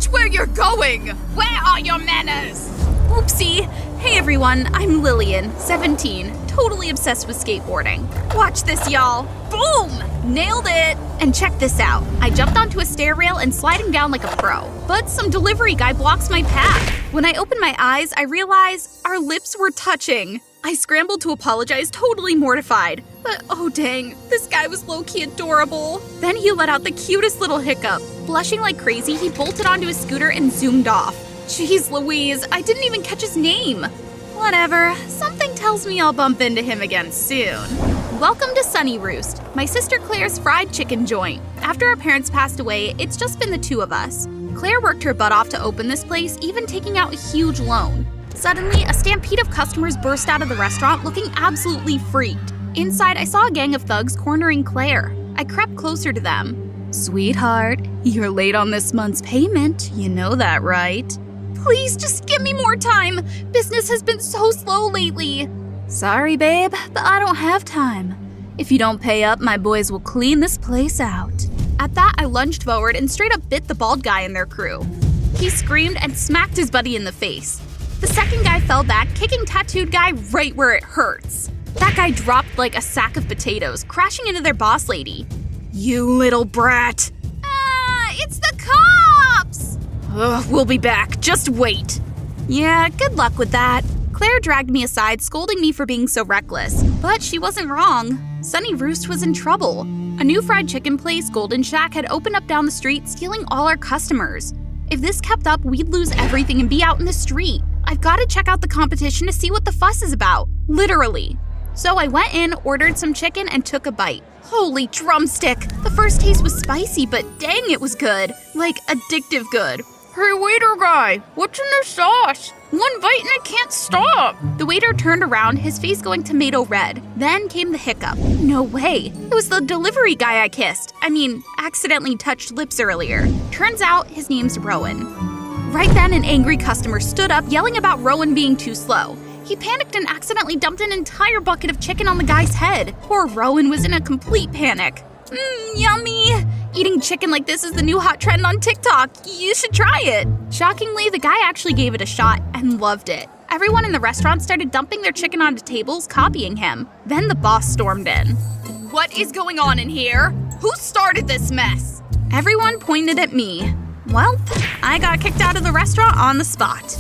Watch where you're going! Where are your manners? Oopsie. Hey everyone, I'm Lillian, 17, totally obsessed with skateboarding. Watch this, y'all. Boom! Nailed it! And check this out. I jumped onto a stair rail and sliding down like a pro. But some delivery guy blocks my path. When I opened my eyes, I realized our lips were touching. I scrambled to apologize, totally mortified. But oh dang, this guy was low-key adorable. Then he let out the cutest little hiccup. Blushing like crazy, he bolted onto his scooter and zoomed off. Jeez Louise, I didn't even catch his name. Whatever, something tells me I'll bump into him again soon. Welcome to Sunny Roost, my sister Claire's fried chicken joint. After our parents passed away, it's just been the two of us. Claire worked her butt off to open this place, even taking out a huge loan. Suddenly, a stampede of customers burst out of the restaurant looking absolutely freaked. Inside, I saw a gang of thugs cornering Claire. I crept closer to them. Sweetheart, you're late on this month's payment. You know that, right? Please, just give me more time. Business has been so slow lately. Sorry, babe, but I don't have time. If you don't pay up, my boys will clean this place out. At that, I lunged forward and straight up bit the bald guy in their crew. He screamed and smacked his buddy in the face. The second guy fell back, kicking tattooed guy right where it hurts. That guy dropped like a sack of potatoes, crashing into their boss lady. You little brat. It's the cops! Ugh, we'll be back, just wait. Yeah, good luck with that. Claire dragged me aside, scolding me for being so reckless. But she wasn't wrong. Sunny Roost was in trouble. A new fried chicken place, Golden Shack, had opened up down the street, stealing all our customers. If this kept up, we'd lose everything and be out in the street. I've got to check out the competition to see what the fuss is about. Literally. So I went in, ordered some chicken, and took a bite. Holy drumstick! The first taste was spicy, but dang, it was good. Like, addictive good. Hey, waiter guy, what's in the sauce? One bite and I can't stop. The waiter turned around, his face going tomato red. Then came the hiccup. No way. It was the delivery guy I kissed. Accidentally touched lips earlier. Turns out his name's Rowan. Right then, an angry customer stood up, yelling about Rowan being too slow. He panicked and accidentally dumped an entire bucket of chicken on the guy's head. Poor Rowan was in a complete panic. Yummy! Eating chicken like this is the new hot trend on TikTok. You should try it. Shockingly, the guy actually gave it a shot and loved it. Everyone in the restaurant started dumping their chicken onto tables, copying him. Then the boss stormed in. What is going on in here? Who started this mess? Everyone pointed at me. Well, I got kicked out of the restaurant on the spot.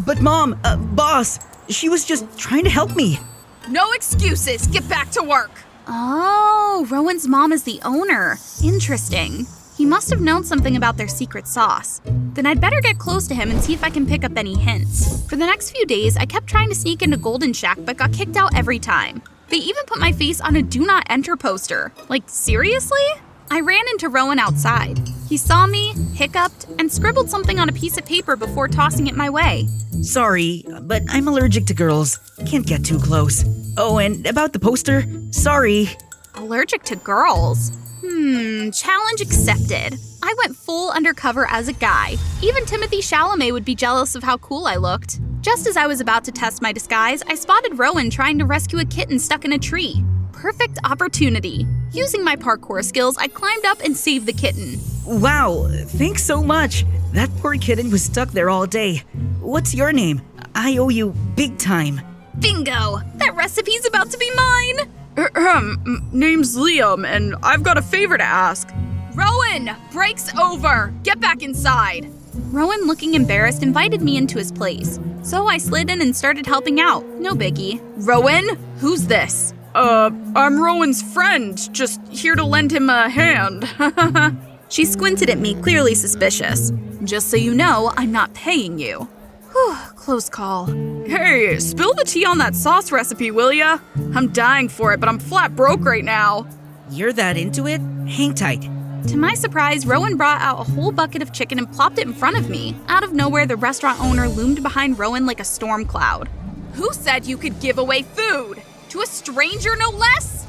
But Mom, boss, she was just trying to help me. No excuses. Get back to work. Oh, Rowan's mom is the owner. Interesting. He must have known something about their secret sauce. Then I'd better get close to him and see if I can pick up any hints. For the next few days, I kept trying to sneak into Golden Shack but got kicked out every time. They even put my face on a do not enter poster. Like, seriously? I ran into Rowan outside. He saw me, hiccuped, and scribbled something on a piece of paper before tossing it my way. Sorry, but I'm allergic to girls. Can't get too close. Oh, and about the poster, sorry. Allergic to girls? Challenge accepted. I went full undercover as a guy. Even Timothy Chalamet would be jealous of how cool I looked. Just as I was about to test my disguise, I spotted Rowan trying to rescue a kitten stuck in a tree. Perfect opportunity. Using my parkour skills, I climbed up and saved the kitten. Wow, thanks so much. That poor kitten was stuck there all day. What's your name? I owe you big time. Bingo! That recipe's about to be mine! Name's Liam, and I've got a favor to ask. Rowan, break's over. Get back inside. Rowan, looking embarrassed, invited me into his place. So I slid in and started helping out. No biggie. Rowan? Who's this? I'm Rowan's friend. Just here to lend him a hand. She squinted at me, clearly suspicious. Just so you know, I'm not paying you. Whew, close call. Hey, spill the tea on that sauce recipe, will ya? I'm dying for it, but I'm flat broke right now. You're that into it? Hang tight. To my surprise, Rowan brought out a whole bucket of chicken and plopped it in front of me. Out of nowhere, the restaurant owner loomed behind Rowan like a storm cloud. Who said you could give away food? To a stranger, no less?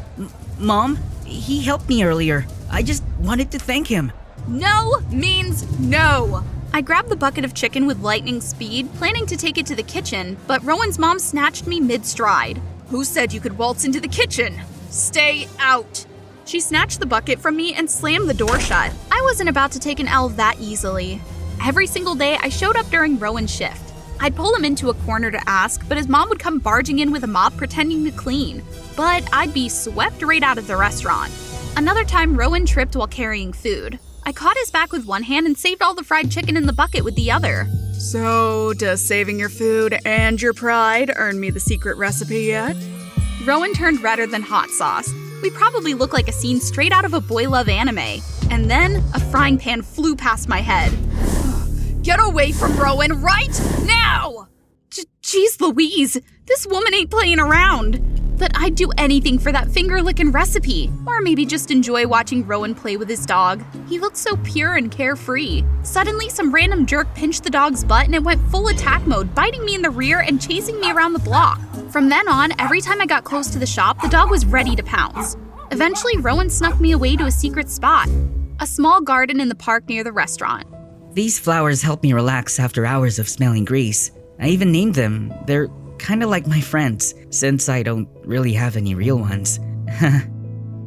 Mom, he helped me earlier. I just wanted to thank him. No means no. I grabbed the bucket of chicken with lightning speed, planning to take it to the kitchen, but Rowan's mom snatched me mid-stride. Who said you could waltz into the kitchen? Stay out. She snatched the bucket from me and slammed the door shut. I wasn't about to take an L that easily. Every single day, I showed up during Rowan's shift. I'd pull him into a corner to ask, but his mom would come barging in with a mop pretending to clean. But I'd be swept right out of the restaurant. Another time, Rowan tripped while carrying food. I caught his back with one hand and saved all the fried chicken in the bucket with the other. So, does saving your food and your pride earn me the secret recipe yet? Rowan turned redder than hot sauce. We probably look like a scene straight out of a boy love anime. And then, a frying pan flew past my head. Get away from Rowan right now! Jeez Louise, this woman ain't playing around. But I'd do anything for that finger-licking recipe. Or maybe just enjoy watching Rowan play with his dog. He looked so pure and carefree. Suddenly, some random jerk pinched the dog's butt and it went full attack mode, biting me in the rear and chasing me around the block. From then on, every time I got close to the shop, the dog was ready to pounce. Eventually, Rowan snuck me away to a secret spot. A small garden in the park near the restaurant. These flowers help me relax after hours of smelling grease. I even named them. They're kinda like my friends, since I don't really have any real ones.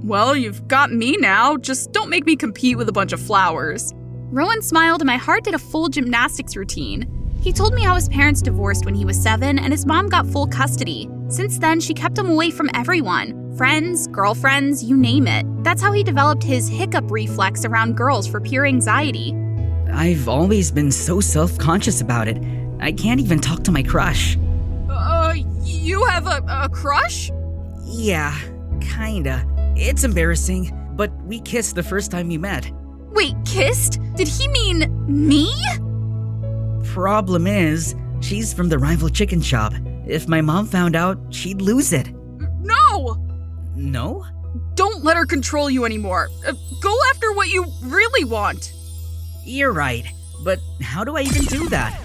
Well, you've got me now. Just don't make me compete with a bunch of flowers. Rowan smiled and my heart did a full gymnastics routine. He told me how his parents divorced when he was 7 and his mom got full custody. Since then, she kept him away from everyone. Friends, girlfriends, you name it. That's how he developed his hiccup reflex around girls for pure anxiety. I've always been so self-conscious about it. I can't even talk to my crush. You have a crush? Yeah, kinda. It's embarrassing, but we kissed the first time we met. Wait, kissed? Did he mean me? Problem is, she's from the rival chicken shop. If my mom found out, she'd lose it. No! No? Don't let her control you anymore. Go after what you really want. You're right, but how do I even do that?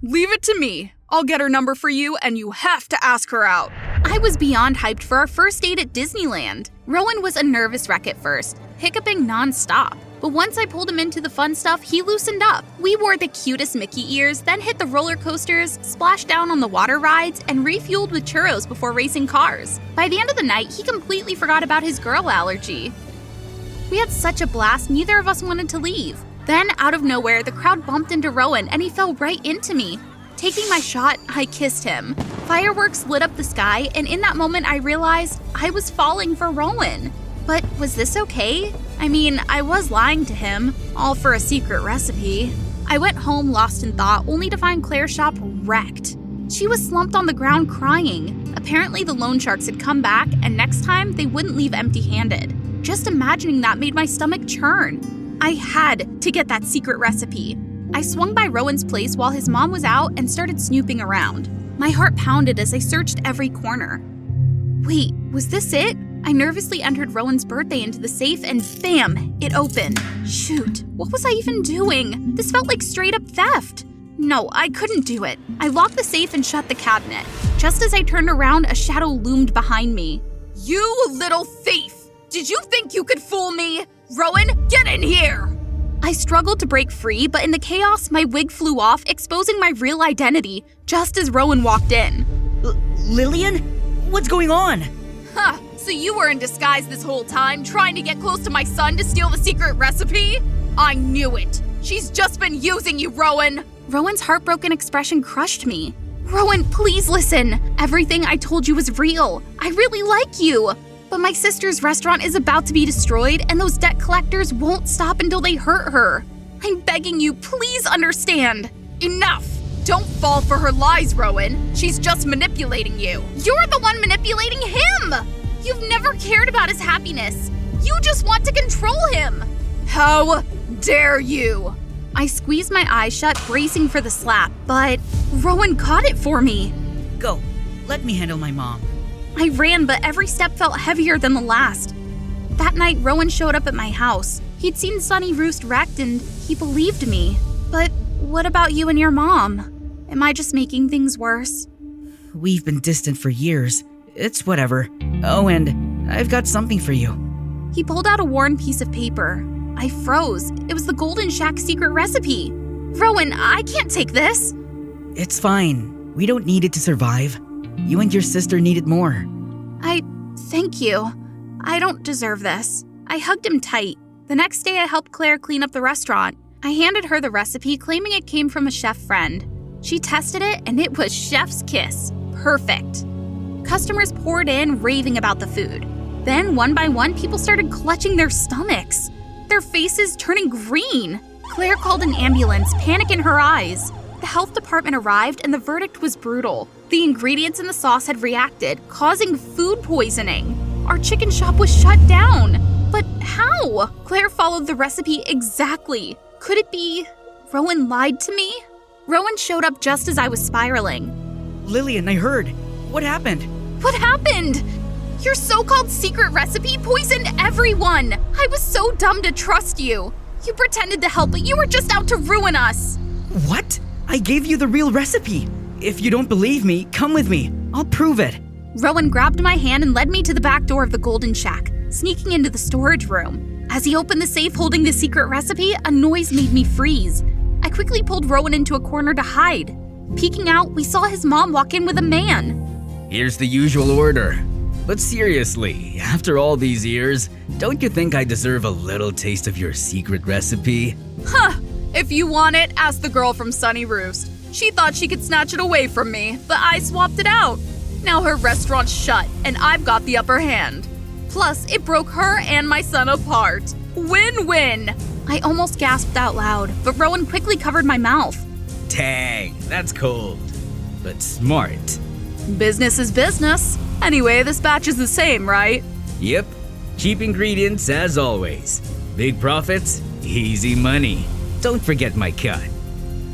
Leave it to me. I'll get her number for you, and you have to ask her out. I was beyond hyped for our first date at Disneyland. Rowan was a nervous wreck at first, hiccuping nonstop. But once I pulled him into the fun stuff, he loosened up. We wore the cutest Mickey ears, then hit the roller coasters, splashed down on the water rides, and refueled with churros before racing cars. By the end of the night, he completely forgot about his girl allergy. We had such a blast, neither of us wanted to leave. Then, out of nowhere, the crowd bumped into Rowan and he fell right into me. Taking my shot, I kissed him. Fireworks lit up the sky, and in that moment I realized I was falling for Rowan. But was this okay? I mean, I was lying to him, all for a secret recipe. I went home lost in thought, only to find Claire's shop wrecked. She was slumped on the ground crying. Apparently the loan sharks had come back, and next time they wouldn't leave empty-handed. Just imagining that made my stomach churn. I had to get that secret recipe. I swung by Rowan's place while his mom was out and started snooping around. My heart pounded as I searched every corner. Wait, was this it? I nervously entered Rowan's birthday into the safe and bam, it opened. Shoot, what was I even doing? This felt like straight up theft. No, I couldn't do it. I locked the safe and shut the cabinet. Just as I turned around, a shadow loomed behind me. You little thief! Did you think you could fool me? Rowan, get in here! I struggled to break free, but in the chaos, my wig flew off, exposing my real identity, just as Rowan walked in. Lillian? What's going on? Huh, so you were in disguise this whole time, trying to get close to my son to steal the secret recipe? I knew it! She's just been using you, Rowan! Rowan's heartbroken expression crushed me. Rowan, please listen. Everything I told you was real. I really like you. But my sister's restaurant is about to be destroyed, and those debt collectors won't stop until they hurt her. I'm begging you, please understand. Enough! Don't fall for her lies, Rowan. She's just manipulating you. You're the one manipulating him! You've never cared about his happiness. You just want to control him. How dare you! I squeezed my eyes shut, bracing for the slap, but Rowan caught it for me. Go. Let me handle my mom. I ran, but every step felt heavier than the last. That night, Rowan showed up at my house. He'd seen Sunny Roost wrecked, and he believed me. But what about you and your mom? Am I just making things worse? We've been distant for years. It's whatever. Oh, and I've got something for you. He pulled out a worn piece of paper. I froze. It was the Golden Shack secret recipe. Rowan, I can't take this. It's fine. We don't need it to survive. You and your sister need it more. Thank you. I don't deserve this. I hugged him tight. The next day, I helped Claire clean up the restaurant. I handed her the recipe, claiming it came from a chef friend. She tested it, and it was chef's kiss. Perfect. Customers poured in, raving about the food. Then, one by one, people started clutching their stomachs, their faces turning green. Claire called an ambulance, panic in her eyes. The health department arrived, and the verdict was brutal. The ingredients in the sauce had reacted, causing food poisoning. Our chicken shop was shut down. But how? Claire followed the recipe exactly. Could it be Rowan lied to me? Rowan showed up just as I was spiraling. Lillian, I heard. What happened? What happened? Your so-called secret recipe poisoned everyone. I was so dumb to trust you. You pretended to help, but you were just out to ruin us. What? I gave you the real recipe. If you don't believe me, come with me. I'll prove it. Rowan grabbed my hand and led me to the back door of the Golden Shack, sneaking into the storage room. As he opened the safe holding the secret recipe, a noise made me freeze. I quickly pulled Rowan into a corner to hide. Peeking out, we saw his mom walk in with a man. Here's the usual order. But seriously, after all these years, don't you think I deserve a little taste of your secret recipe? Huh. If you want it, ask the girl from Sunny Roost. She thought she could snatch it away from me, but I swapped it out. Now her restaurant's shut, and I've got the upper hand. Plus, it broke her and my son apart. Win-win! I almost gasped out loud, but Rowan quickly covered my mouth. Dang, that's cold. But smart. Business is business. Anyway, this batch is the same, right? Yep. Cheap ingredients as always. Big profits, easy money. Don't forget my cut.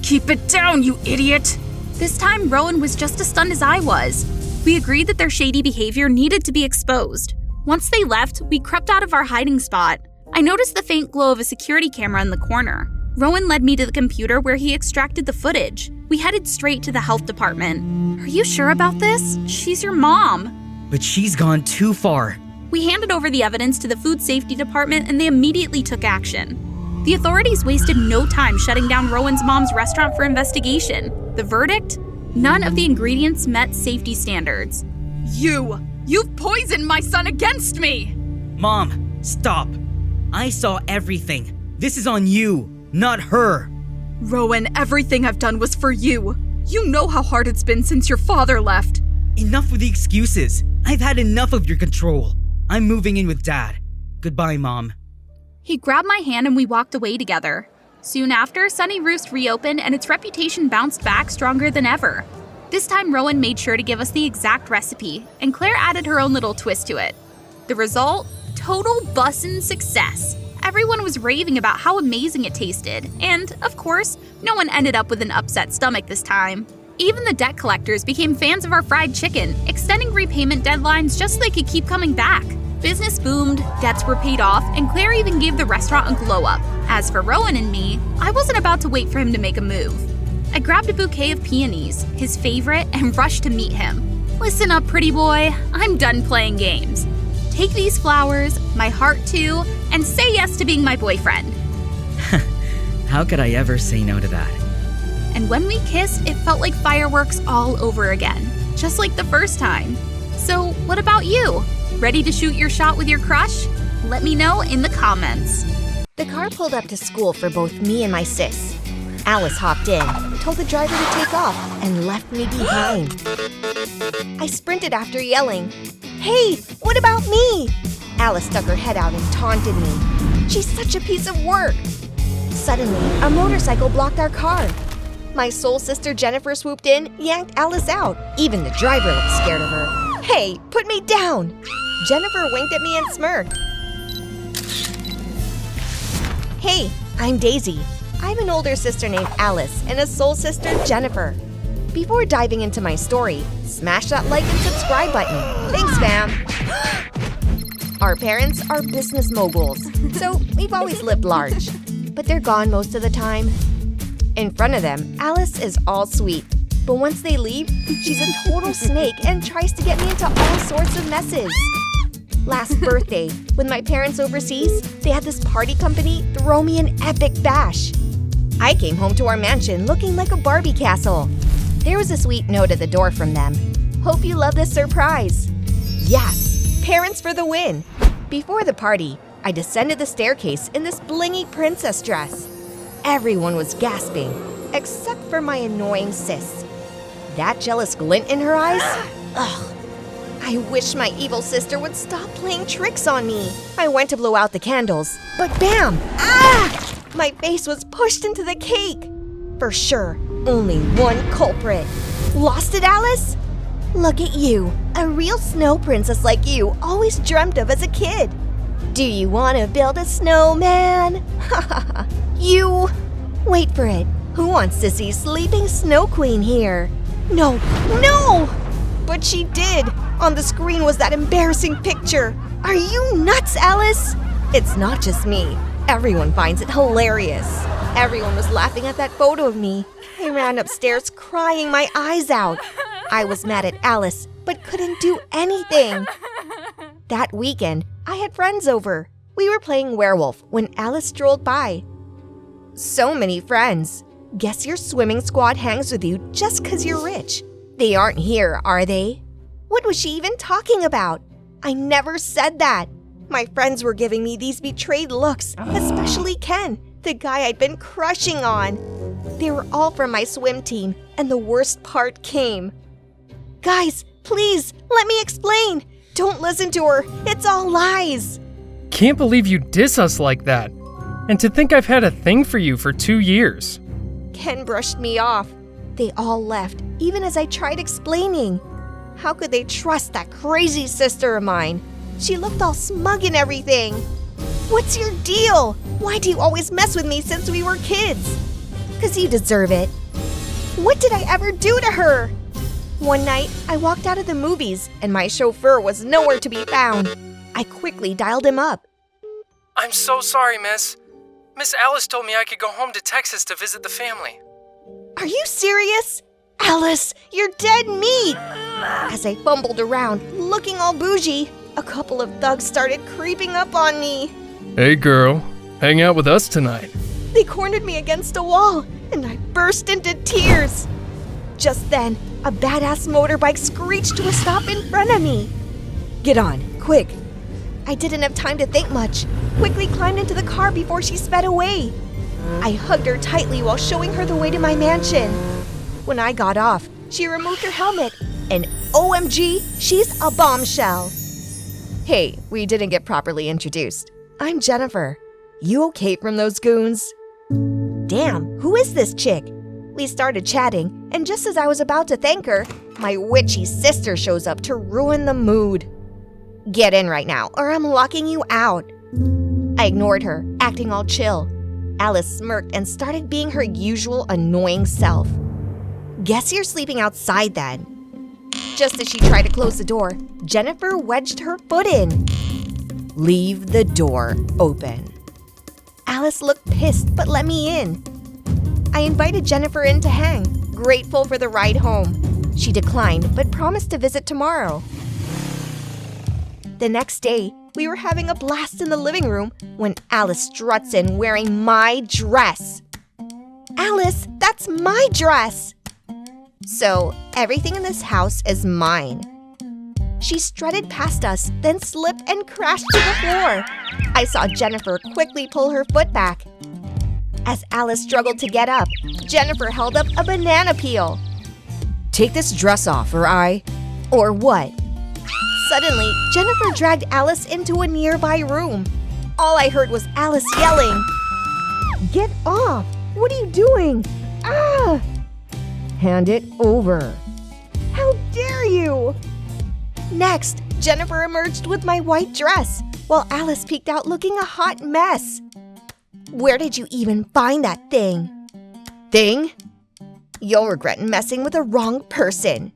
Keep it down, you idiot! This time, Rowan was just as stunned as I was. We agreed that their shady behavior needed to be exposed. Once they left, we crept out of our hiding spot. I noticed the faint glow of a security camera in the corner. Rowan led me to the computer where he extracted the footage. We headed straight to the health department. Are you sure about this? She's your mom. But she's gone too far. We handed over the evidence to the food safety department and they immediately took action. The authorities wasted no time shutting down Rowan's mom's restaurant for investigation. The verdict? None of the ingredients met safety standards. You've poisoned my son against me! Mom, stop. I saw everything. This is on you, not her. Rowan, everything I've done was for you. You know how hard it's been since your father left. Enough with the excuses. I've had enough of your control. I'm moving in with Dad. Goodbye, Mom. He grabbed my hand and we walked away together. Soon after, Sunny Roost reopened and its reputation bounced back stronger than ever. This time, Rowan made sure to give us the exact recipe, and Claire added her own little twist to it. The result? Total bussin' success. Everyone was raving about how amazing it tasted, and, of course, no one ended up with an upset stomach this time. Even the debt collectors became fans of our fried chicken, extending repayment deadlines just so they could keep coming back. Business boomed, debts were paid off, and Claire even gave the restaurant a glow-up. As for Rowan and me, I wasn't about to wait for him to make a move. I grabbed a bouquet of peonies, his favorite, and rushed to meet him. Listen up, pretty boy, I'm done playing games. Take these flowers, my heart too, and say yes to being my boyfriend. How could I ever say no to that? And when we kissed, it felt like fireworks all over again, just like the first time. So, what about you? Ready to shoot your shot with your crush? Let me know in the comments. The car pulled up to school for both me and my sis. Alice hopped in, told the driver to take off, and left me behind. I sprinted after yelling, "Hey, what about me?" Alice stuck her head out and taunted me. She's such a piece of work. Suddenly, a motorcycle blocked our car. My soul sister Jennifer swooped in, yanked Alice out. Even the driver looked scared of her. "Hey, put me down!" Jennifer winked at me and smirked. Hey, I'm Daisy. I have an older sister named Alice and a soul sister, Jennifer. Before diving into my story, smash that like and subscribe button. Thanks, fam! Our parents are business moguls, so we've always lived large. But they're gone most of the time. In front of them, Alice is all sweet. But once they leave, she's a total snake and tries to get me into all sorts of messes. Last birthday, with my parents overseas, they had this party company throw me an epic bash. I came home to our mansion looking like a Barbie castle. There was a sweet note at the door from them. Hope you love this surprise. Yes, parents for the win. Before the party, I descended the staircase in this blingy princess dress. Everyone was gasping, except for my annoying sis. That jealous glint in her eyes? Ugh. I wish my evil sister would stop playing tricks on me. I went to blow out the candles, but bam! Ah! My face was pushed into the cake. For sure, only one culprit. Lost it, Alice? Look at you, a real snow princess like you always dreamt of as a kid. Do you want to build a snowman? You! Wait for it. Who wants to see Sleeping Snow Queen here? No, no! But she did. On the screen was that embarrassing picture. Are you nuts, Alice? It's not just me. Everyone finds it hilarious. Everyone was laughing at that photo of me. I ran upstairs crying my eyes out. I was mad at Alice, but couldn't do anything. That weekend, I had friends over. We were playing werewolf when Alice strolled by. So many friends. Guess your swimming squad hangs with you just 'cause you're rich. They aren't here, are they? What was she even talking about? I never said that. My friends were giving me these betrayed looks, especially Ken, the guy I'd been crushing on. They were all from my swim team, and the worst part came. Guys, please, let me explain. Don't listen to her. It's all lies. Can't believe you diss us like that. And to think I've had a thing for you for 2 years. Ken brushed me off. They all left, even as I tried explaining. How could they trust that crazy sister of mine? She looked all smug and everything. What's your deal? Why do you always mess with me since we were kids? 'Cause you deserve it. What did I ever do to her? One night, I walked out of the movies and my chauffeur was nowhere to be found. I quickly dialed him up. I'm so sorry, miss. Miss Alice told me I could go home to Texas to visit the family. Are you serious? Alice, you're dead meat! As I fumbled around, looking all bougie, a couple of thugs started creeping up on me. Hey girl, hang out with us tonight. They cornered me against a wall, and I burst into tears. Just then, a badass motorbike screeched to a stop in front of me. Get on, quick. I didn't have time to think much. Quickly climbed into the car before she sped away. I hugged her tightly while showing her the way to my mansion. When I got off, she removed her helmet, and OMG, she's a bombshell. Hey, we didn't get properly introduced. I'm Jennifer. You okay from those goons? Damn, who is this chick? We started chatting, and just as I was about to thank her, my witchy sister shows up to ruin the mood. Get in right now, or I'm locking you out. I ignored her, acting all chill. Alice smirked and started being her usual annoying self. Guess you're sleeping outside then. Just as she tried to close the door, Jennifer wedged her foot in. Leave the door open. Alice looked pissed but let me in. I invited Jennifer in to hang, grateful for the ride home. She declined but promised to visit tomorrow. The next day, we were having a blast in the living room when Alice struts in wearing my dress. Alice, that's my dress! So, everything in this house is mine. She strutted past us, then slipped and crashed to the floor. I saw Jennifer quickly pull her foot back. As Alice struggled to get up, Jennifer held up a banana peel. Take this dress off, or what? Suddenly, Jennifer dragged Alice into a nearby room. All I heard was Alice yelling, "Get off! What are you doing? Ah!" Hand it over. How dare you! Next, Jennifer emerged with my white dress, while Alice peeked out looking a hot mess. Where did you even find that thing? Thing? You'll regret messing with the wrong person.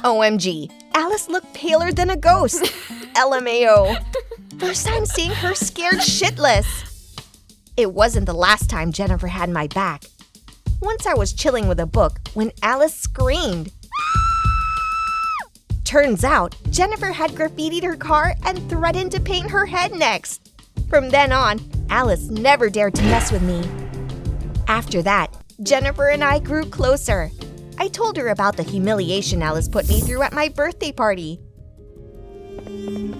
OMG, Alice looked paler than a ghost. LMAO. First time seeing her scared shitless. It wasn't the last time Jennifer had my back. Once I was chilling with a book when Alice screamed. Turns out, Jennifer had graffitied her car and threatened to paint her head next. From then on, Alice never dared to mess with me. After that, Jennifer and I grew closer. I told her about the humiliation Alice put me through at my birthday party.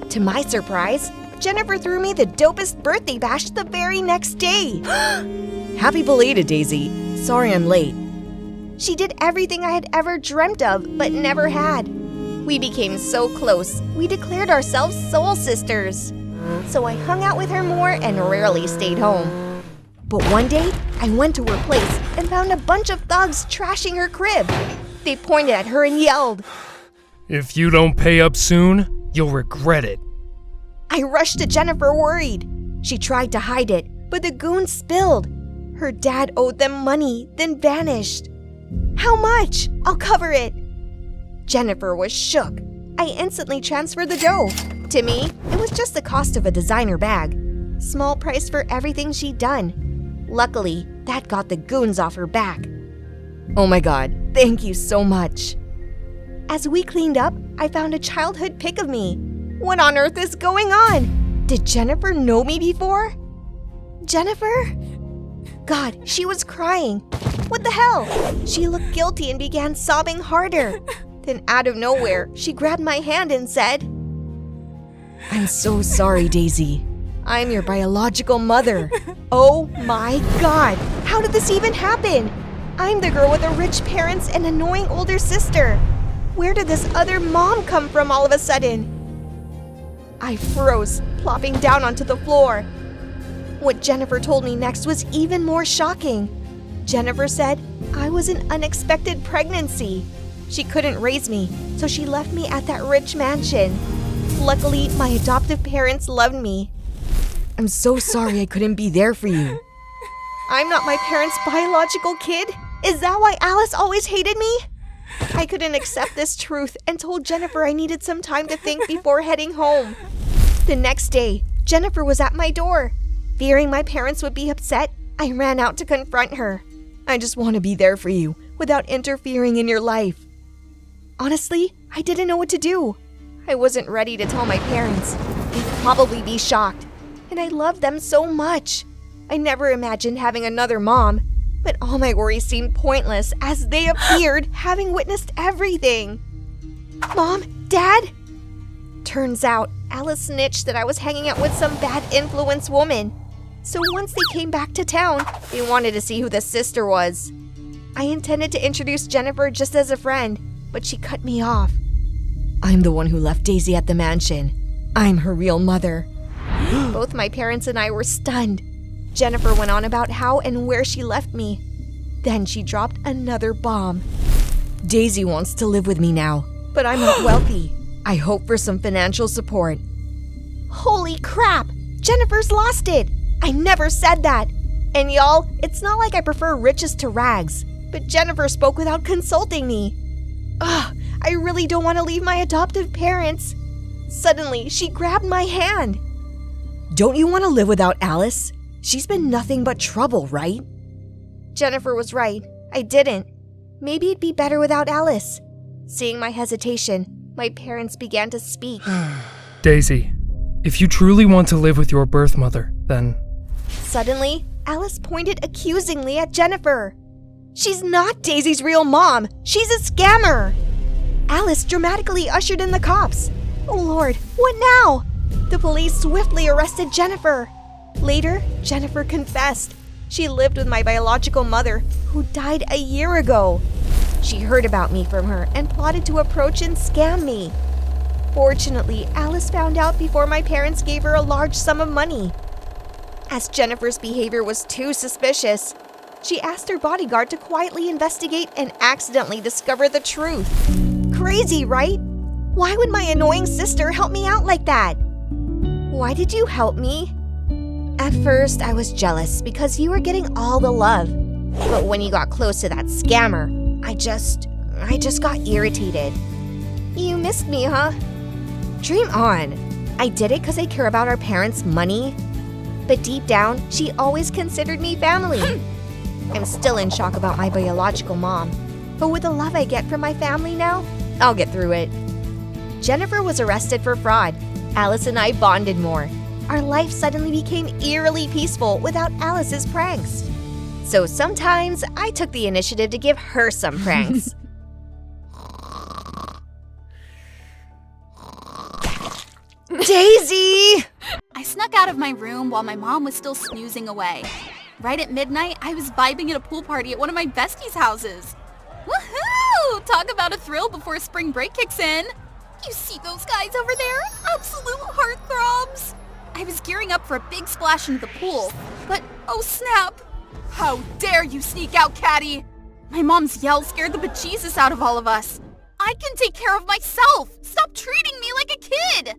To my surprise, Jennifer threw me the dopest birthday bash the very next day. Happy belated, Daisy. Sorry I'm late. She did everything I had ever dreamt of, but never had. We became so close, we declared ourselves soul sisters. So I hung out with her more and rarely stayed home. But one day, I went to her place and found a bunch of thugs trashing her crib. They pointed at her and yelled. If you don't pay up soon, you'll regret it. I rushed to Jennifer worried. She tried to hide it, but the goons spilled. Her dad owed them money, then vanished. How much? I'll cover it. Jennifer was shook. I instantly transferred the dough. To me, it was just the cost of a designer bag. Small price for everything she'd done. Luckily, that got the goons off her back. Oh my god, thank you so much. As we cleaned up, I found a childhood pic of me. What on earth is going on? Did Jennifer know me before? Jennifer? God, she was crying. What the hell? She looked guilty and began sobbing harder. Then out of nowhere, she grabbed my hand and said, I'm so sorry, Daisy. I'm your biological mother. Oh my god, how did this even happen? I'm the girl with the rich parents and annoying older sister. Where did this other mom come from all of a sudden? I froze, plopping down onto the floor. What Jennifer told me next was even more shocking. Jennifer said I was an unexpected pregnancy. She couldn't raise me, so she left me at that rich mansion. Luckily, my adoptive parents loved me. I'm so sorry I couldn't be there for you. I'm not my parents' biological kid? Is that why Alice always hated me? I couldn't accept this truth and told Jennifer I needed some time to think before heading home. The next day, Jennifer was at my door. Fearing my parents would be upset, I ran out to confront her. I just want to be there for you without interfering in your life. Honestly, I didn't know what to do. I wasn't ready to tell my parents. They'd probably be shocked. And I loved them so much. I never imagined having another mom. But all my worries seemed pointless as they appeared, having witnessed everything. Mom? Dad? Turns out, Alice snitched that I was hanging out with some bad influence woman. So once they came back to town, they wanted to see who the sister was. I intended to introduce Jennifer just as a friend, but she cut me off. I'm the one who left Daisy at the mansion. I'm her real mother. Both my parents and I were stunned. Jennifer went on about how and where she left me. Then she dropped another bomb. Daisy wants to live with me now, but I'm not wealthy. I hope for some financial support. Holy crap! Jennifer's lost it! I never said that! And y'all, it's not like I prefer riches to rags, but Jennifer spoke without consulting me. Ugh, I really don't want to leave my adoptive parents. Suddenly, she grabbed my hand. Don't you want to live without Alice? She's been nothing but trouble, right? Jennifer was right. I didn't. Maybe it'd be better without Alice. Seeing my hesitation, my parents began to speak. Daisy, if you truly want to live with your birth mother, then... Suddenly, Alice pointed accusingly at Jennifer. She's not Daisy's real mom. She's a scammer. Alice dramatically ushered in the cops. Oh Lord, what now? The police swiftly arrested Jennifer. Later, Jennifer confessed. She lived with my biological mother, who died a year ago. She heard about me from her and plotted to approach and scam me. Fortunately, Alice found out before my parents gave her a large sum of money. As Jennifer's behavior was too suspicious, she asked her bodyguard to quietly investigate and accidentally discover the truth. Crazy, right? Why would my annoying sister help me out like that? Why did you help me? At first, I was jealous because you were getting all the love. But when you got close to that scammer, I just got irritated. You missed me, huh? Dream on. I did it because I care about our parents' money. But deep down, she always considered me family. I'm still in shock about my biological mom. But with the love I get from my family now, I'll get through it. Jennifer was arrested for fraud. Alice and I bonded more. Our life suddenly became eerily peaceful without Alice's pranks. So sometimes I took the initiative to give her some pranks. Daisy! snuck out of my room while my mom was still snoozing away. Right at midnight, I was vibing at a pool party at one of my besties' houses. Woohoo! Talk about a thrill before spring break kicks in. You see those guys over there? Absolute heartthrobs. I was gearing up for a big splash into the pool, but oh snap! How dare you sneak out, Caddy! My mom's yell scared the bejesus out of all of us. I can take care of myself! Stop treating me like a kid!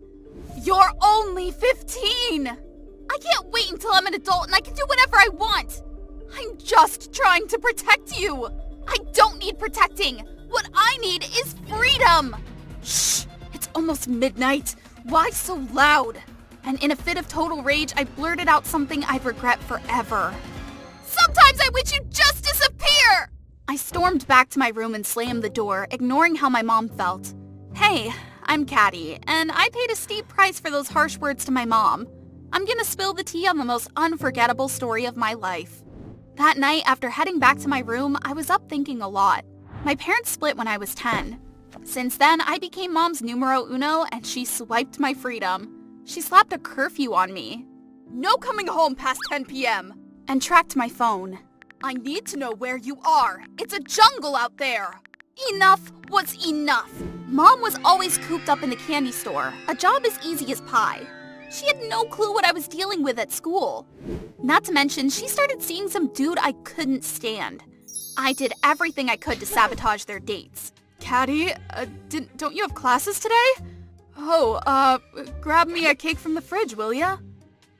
You're only 15! I can't wait until I'm an adult and I can do whatever I want! I'm just trying to protect you! I don't need protecting! What I need is freedom! Shh! It's almost midnight. Why so loud? And in a fit of total rage, I blurted out something I'd regret forever. Sometimes I wish you'd just disappear! I stormed back to my room and slammed the door, ignoring how my mom felt. Hey, I'm Caddy, and I paid a steep price for those harsh words to my mom. I'm gonna spill the tea on the most unforgettable story of my life. That night, after heading back to my room, I was up thinking a lot. My parents split when I was 10. Since then, I became mom's numero uno, and she swiped my freedom. She slapped a curfew on me. No coming home past 10 p.m. and tracked my phone. I need to know where you are. It's a jungle out there. Enough was enough. Mom was always cooped up in the candy store, a job as easy as pie. She had no clue what I was dealing with at school. Not to mention, she started seeing some dude I couldn't stand. I did everything I could to sabotage their dates. Caddy, don't you have classes today? Oh, grab me a cake from the fridge, will ya?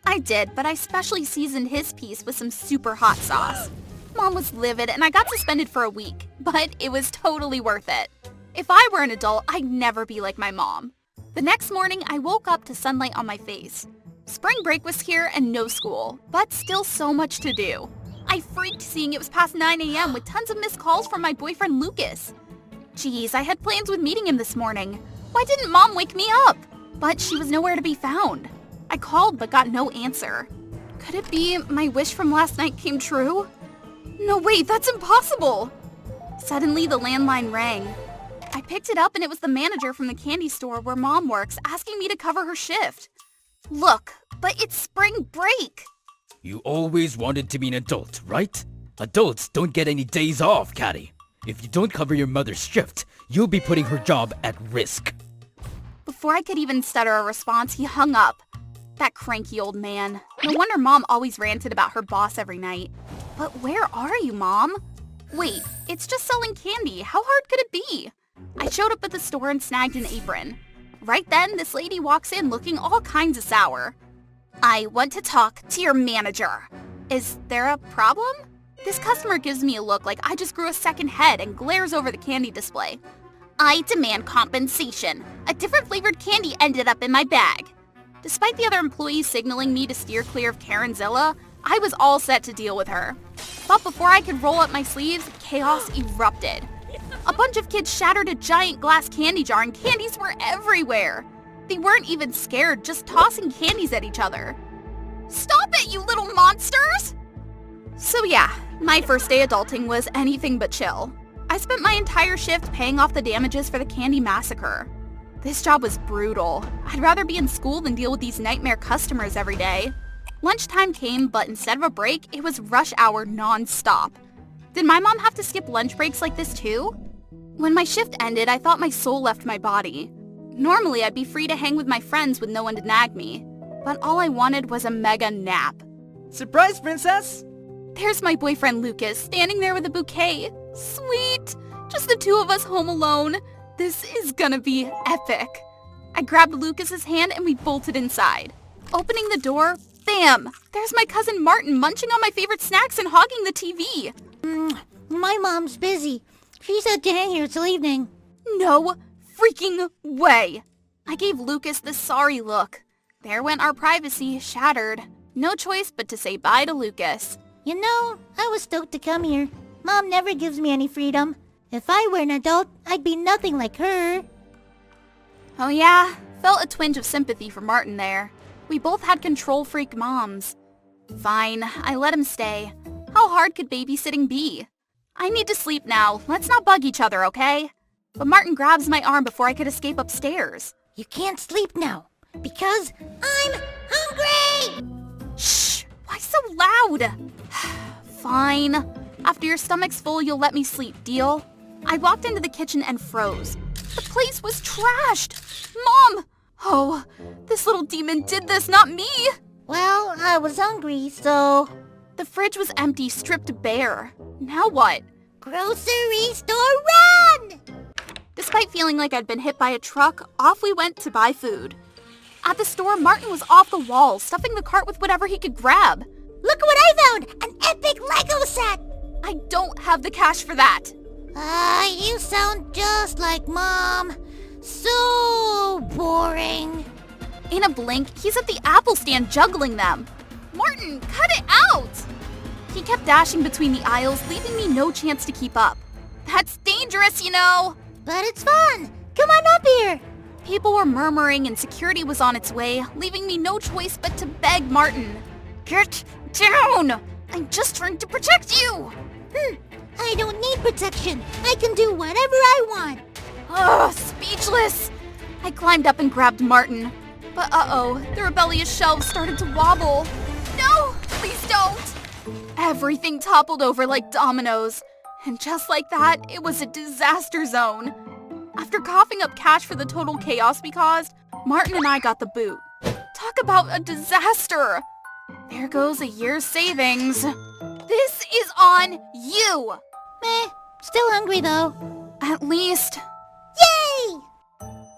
I did, but I specially seasoned his piece with some super hot sauce. Mom was livid and I got suspended for a week, but it was totally worth it. If I were an adult, I'd never be like my mom. The next morning, I woke up to sunlight on my face. Spring break was here and no school, but still so much to do. I freaked seeing it was past 9 a.m. with tons of missed calls from my boyfriend Lucas. Geez, I had plans with meeting him this morning. Why didn't Mom wake me up? But she was nowhere to be found. I called but got no answer. Could it be my wish from last night came true? No, wait, that's impossible! Suddenly, the landline rang. I picked it up and it was the manager from the candy store where Mom works asking me to cover her shift. Look, but it's spring break! You always wanted to be an adult, right? Adults don't get any days off, Caddy. If you don't cover your mother's shift, you'll be putting her job at risk. Before I could even stutter a response, he hung up. That cranky old man. No wonder Mom always ranted about her boss every night. But where are you, Mom? Wait, it's just selling candy. How hard could it be? I showed up at the store and snagged an apron. Right then, this lady walks in looking all kinds of sour. I want to talk to your manager. Is there a problem? This customer gives me a look like I just grew a second head and glares over the candy display. I demand compensation. A different flavored candy ended up in my bag. Despite the other employees signaling me to steer clear of Karenzilla, I was all set to deal with her. But before I could roll up my sleeves, chaos erupted. A bunch of kids shattered a giant glass candy jar and candies were everywhere. They weren't even scared, just tossing candies at each other. Stop it, you little monsters! So yeah, my first day adulting was anything but chill. I spent my entire shift paying off the damages for the candy massacre. This job was brutal. I'd rather be in school than deal with these nightmare customers every day. Lunchtime came, but instead of a break, it was rush hour non-stop. Did my mom have to skip lunch breaks like this too? When my shift ended, I thought my soul left my body. Normally, I'd be free to hang with my friends with no one to nag me. But all I wanted was a mega nap. Surprise, princess! There's my boyfriend Lucas, standing there with a bouquet. Sweet! Just the two of us home alone. This is gonna be epic. I grabbed Lucas's hand and we bolted inside. Opening the door, bam! There's my cousin Martin munching on my favorite snacks and hogging the TV. My mom's busy. She said to hang here till evening. No freaking way! I gave Lucas the sorry look. There went our privacy, shattered. No choice but to say bye to Lucas. You know, I was stoked to come here. Mom never gives me any freedom. If I were an adult, I'd be nothing like her. Oh yeah, felt a twinge of sympathy for Martin there. We both had control freak moms. Fine, I let him stay. How hard could babysitting be? I need to sleep now. Let's not bug each other, okay? But Martin grabs my arm before I could escape upstairs. You can't sleep now, because I'm hungry! Yay! Shh! Why so loud? Fine. After your stomach's full, you'll let me sleep, deal? I walked into the kitchen and froze. The place was trashed! Mom! Oh, this little demon did this, not me! Well, I was hungry, so... The fridge was empty, stripped bare. Now what? Grocery store run! Despite feeling like I'd been hit by a truck, off we went to buy food. At the store, Martin was off the wall, stuffing the cart with whatever he could grab. Look what I found! An epic Lego set! I don't have the cash for that. You sound just like Mom. So boring. In a blink, he's at the apple stand juggling them. Martin, cut it out! He kept dashing between the aisles, leaving me no chance to keep up. That's dangerous, you know! But it's fun! Come on up here! People were murmuring and security was on its way, leaving me no choice but to beg Martin. Get down! I'm just trying to protect you! I don't need protection. I can do whatever I want. Ugh, speechless! I climbed up and grabbed Martin. But uh-oh, the rebellious shelves started to wobble. No, please don't! Everything toppled over like dominoes. And just like that, it was a disaster zone. After coughing up cash for the total chaos we caused, Martin and I got the boot. Talk about a disaster! There goes a year's savings. This is on you! Meh, still hungry though. At least. Yay!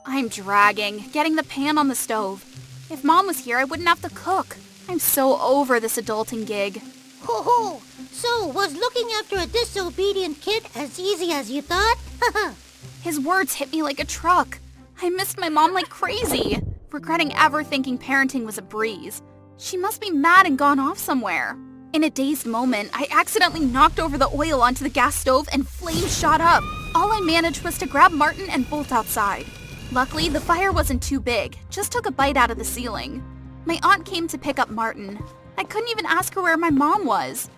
I'm dragging, getting the pan on the stove. If Mom was here, I wouldn't have to cook. I'm so over this adulting gig. Ho ho! So, was looking after a disobedient kid as easy as you thought? Haha. His words hit me like a truck. I missed my mom like crazy, regretting ever thinking parenting was a breeze. She must be mad and gone off somewhere. In a dazed moment, I accidentally knocked over the oil onto the gas stove and flames shot up. All I managed was to grab Martin and bolt outside. Luckily, the fire wasn't too big, just took a bite out of the ceiling. My aunt came to pick up Martin. I couldn't even ask her where my mom was.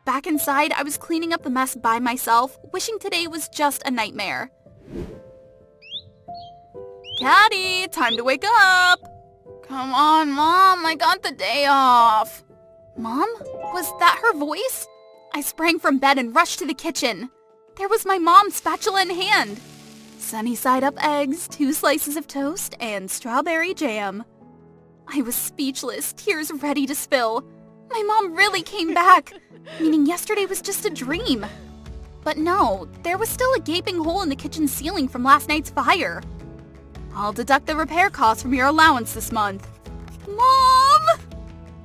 Back inside, I was cleaning up the mess by myself, wishing today was just a nightmare. Caddy, time to wake up! Come on, Mom, I got the day off. Mom? Was that her voice? I sprang from bed and rushed to the kitchen. There was my mom's spatula in hand. Sunny side up eggs, 2 slices of toast, and strawberry jam. I was speechless, tears ready to spill. My mom really came back, meaning yesterday was just a dream. But no, there was still a gaping hole in the kitchen ceiling from last night's fire. I'll deduct the repair costs from your allowance this month. Mom!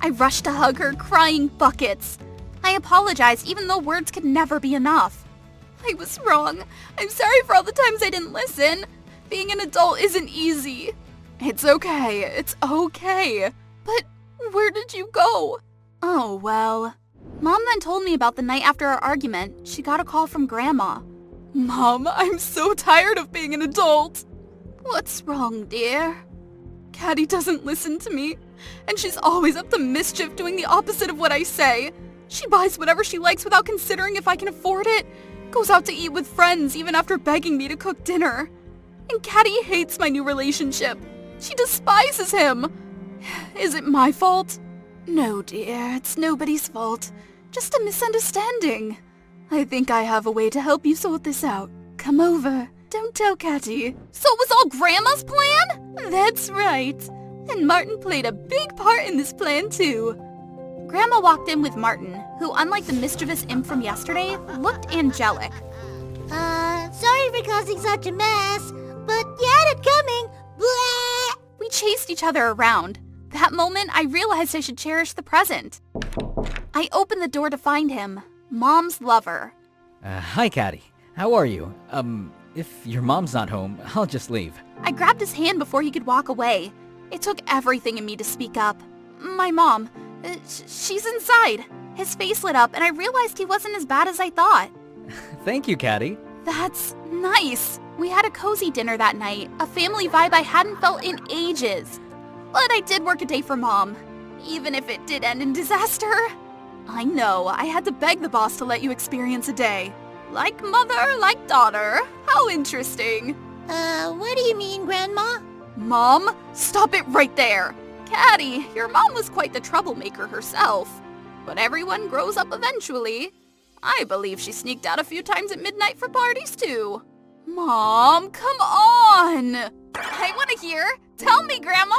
I rushed to hug her, crying buckets. I apologized even though words could never be enough. I was wrong. I'm sorry for all the times I didn't listen. Being an adult isn't easy. It's okay. But where did you go? Oh, well. Mom then told me about the night after our argument. She got a call from Grandma. Mom, I'm so tired of being an adult. What's wrong, dear? Caddy doesn't listen to me, and she's always up to mischief doing the opposite of what I say. She buys whatever she likes without considering if I can afford it, goes out to eat with friends even after begging me to cook dinner. And Caddy hates my new relationship. She despises him. Is it my fault? No, dear, it's nobody's fault. Just a misunderstanding. I think I have a way to help you sort this out. Come over. Don't tell Caddy. So it was all Grandma's plan? That's right. And Martin played a big part in this plan too. Grandma walked in with Martin, who, unlike the mischievous imp from yesterday, looked angelic. Sorry for causing such a mess, but you had it coming. Blah! We chased each other around. That moment, I realized I should cherish the present. I opened the door to find him, Mom's lover. Hi, Caddy. How are you? If your mom's not home, I'll just leave. I grabbed his hand before he could walk away. It took everything in me to speak up. My mom, she's inside. His face lit up, and I realized he wasn't as bad as I thought. Thank you, Caddy. That's nice. We had a cozy dinner that night, a family vibe I hadn't felt in ages. But I did work a day for Mom, even if it did end in disaster. I know, I had to beg the boss to let you experience a day. Like mother, like daughter. How interesting. What do you mean, Grandma? Mom, stop it right there. Caddy, your mom was quite the troublemaker herself. But everyone grows up eventually. I believe she sneaked out a few times at midnight for parties too. Mom, come on! I want to hear. Tell me, Grandma.